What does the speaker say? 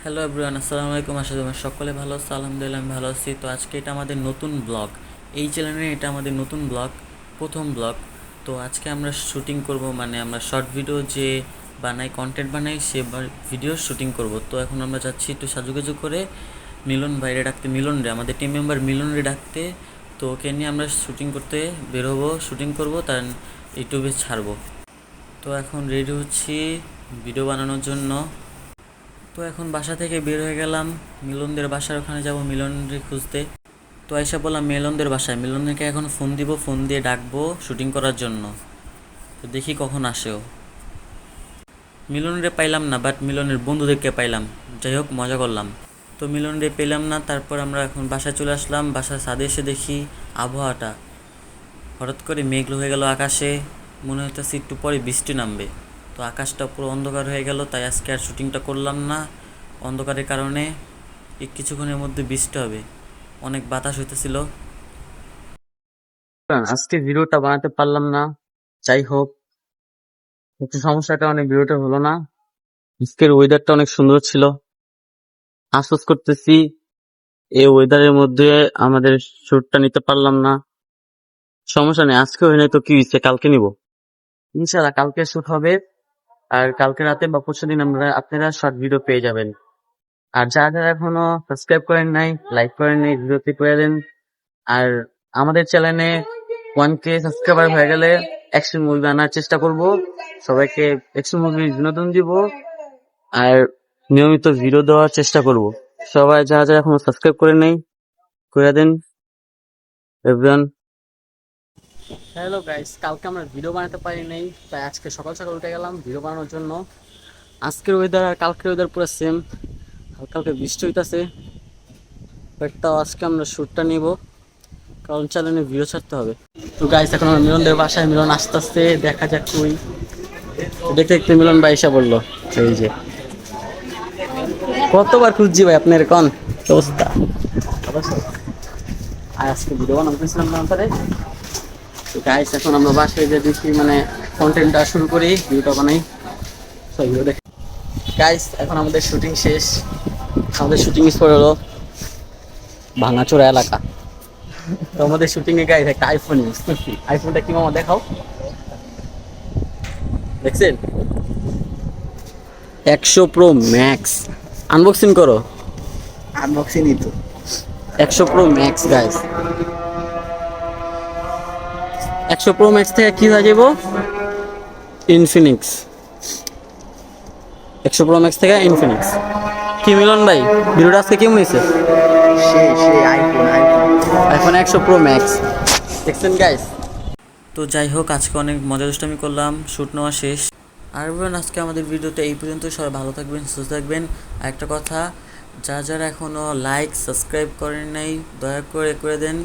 Hello everyone, আসসালামু আলাইকুম। আশা করি সকলে ভালো আছো। আলহামদুলিল্লাহ আমি ভালো আছি। তো আজকে এটা আমাদের নতুন ব্লগ, এই চ্যানেলে এটা আমাদের নতুন ব্লগ, প্রথম ব্লগ। তো আজকে আমরা শুটিং করব, মানে আমরা শর্ট ভিডিও যে বানাই, কন্টেন্ট বানাই, সে ভিডিও শুটিং করব। তো এখন আমরা যাচ্ছি একটু সাজুগুজু করে মিলন বাইরে ডাকতে, মিলন রে, আমাদের টিম মেম্বার মিলন রে ডাকতে। তো ওকে নিয়ে আমরা শুটিং করতে বের হবো, শুটিং করব, তার ইউটিউবে ছাড়বো। তো এখন রেডি হচ্ছি ভিডিও বানানোর জন্য। তো এখন বাসা থেকে বের হয়ে গেলাম, মিলনদের বাসার ওখানে যাব মিলনদের খুঁজতে। তো আইসা বললাম মিলনদের বাসায়, মিলনদেরকে এখন ফোন দিব, ফোন দিয়ে ডাকবো শুটিং করার জন্য। তো দেখি কখন আসেও। মিলনরে পাইলাম না, বাট মিলনের বন্ধুদেরকে পাইলাম। যাই হোক, মজা করলাম। তো মিলনরে পেলাম না, তারপর আমরা এখন বাসায় চলে আসলাম। বাসার ছাদে এসে দেখি আবহাওয়াটা হঠাৎ করে মেঘ হয়ে গেল আকাশে, মনে হইতেছে একটু পরে বৃষ্টি নামবে। তো আকাশটা পুরো অন্ধকার হয়ে গেল, তাই আজকে আর শুটিংটা করলাম না। অন্ধকারের কারণে কিছুক্ষণের মধ্যে বৃষ্টি হবে, অনেক বাতাস হইতেছিল। আজকে ভিডিওটা বানাতে পারলাম না, যাই হোক, একটু সমস্যার কারণে ভিডিওটা হলো না। আজকের ওয়েদারটা অনেক সুন্দর ছিল, আফসোস করতেছি এই ওয়েদারের মধ্যে আমাদের শুটটা নিতে পারলাম না। সমস্যা নেই, আজকে হয় নাই তো কি হয়েছে, কালকে নিব ইনশাল্লাহ। কালকে শুট হবে, আর কালকে রাতে বা পরশুদিন আপনারা শর্ট ভিডিও পেয়ে যাবেন। আর যারা যারা এখনো সাবস্ক্রাইব করেন নাই, লাইক করেন নাই, ভিডিওতে করে দেন। আর আমাদের চ্যানেলে 1K সাবস্ক্রাইবার হয়ে গেলে অ্যাকশন মুভি আনার চেষ্টা করব, সবাইকে অ্যাকশন মুভির বিনোদন দিব, আর নিয়মিত ভিডিও দেওয়ার চেষ্টা করব। সবাই যারা যারা এখনো সাবস্ক্রাইব করে নেই, করে দেন এভরিওয়ান। হ্যালো গাইস, কালকে আমরা ভিডিও বানাতে পারি নাই, তাই আজকে সকাল সকাল উঠে গেলাম ভিডিও বানানোর জন্য। আজকের ওয়েদার আর কালকের ওয়েদার পুরো সেম, হালকা হালকা বৃষ্টি হইতাছে, বাট তাও আজকে আমরা শ্যুটটা নিব, কারণ চ্যানেলে ভিডিও ছাড়তে হবে। তো গাইস, এখন আমরা মিলনদের বাসায়, মিলন আস্তে আস্তে, দেখা যাক কই। দেখতে দেখতে মিলন ভাই এসে বললো, এই যে কতবার খুঁজছি ভাই আপনার, কোন অবস্থা। আর আজকে ভিডিও বানাতেছিলাম না তারে। তো গাইস, এখন আমরা বাসায় যে দেখি, মানে কন্টেন্টটা শুরু করি, ভিডিওটা বানাই, সব ভিডিও দেখি। গাইস, এখন আমাদের শুটিং শেষ। আমাদের শুটিং স্পট হলো ভাঙাচোরা এলাকা। তো আমাদের শুটিং এ গাইস একটা আইফোন ইউজ করছি। আইফোনটা কি মামা দেখাও, দেখছেন? 100 Pro Max। আনবক্সিং করো, আনবক্সিংই তো 100 Pro Max guys. 100 Pro Max থেকে কি হয়ে যাবো, ইনফিনিক্স। 100 Pro Max থেকে ইনফিনিক্স। কি মিলন ভাই, ভিডিওটা আজকে কেমন হয়েছে? সেই iPhone iPhone iPhone 100 Pro Max, দেখছেন গাইস? তো যাই হোক, আজকে অনেক মজা দুষ্টামি করলাম, শ্যুট নেওয়া শেষ। আর বলুন, আজকে আমাদের ভিডিওতে এই পর্যন্ত। সবাই ভালো থাকবেন, সুস্থ থাকবেন। আর একটা কথা, যারা যারা এখনও লাইক সাবস্ক্রাইব করেন নাই, দয়া করে করে দেন।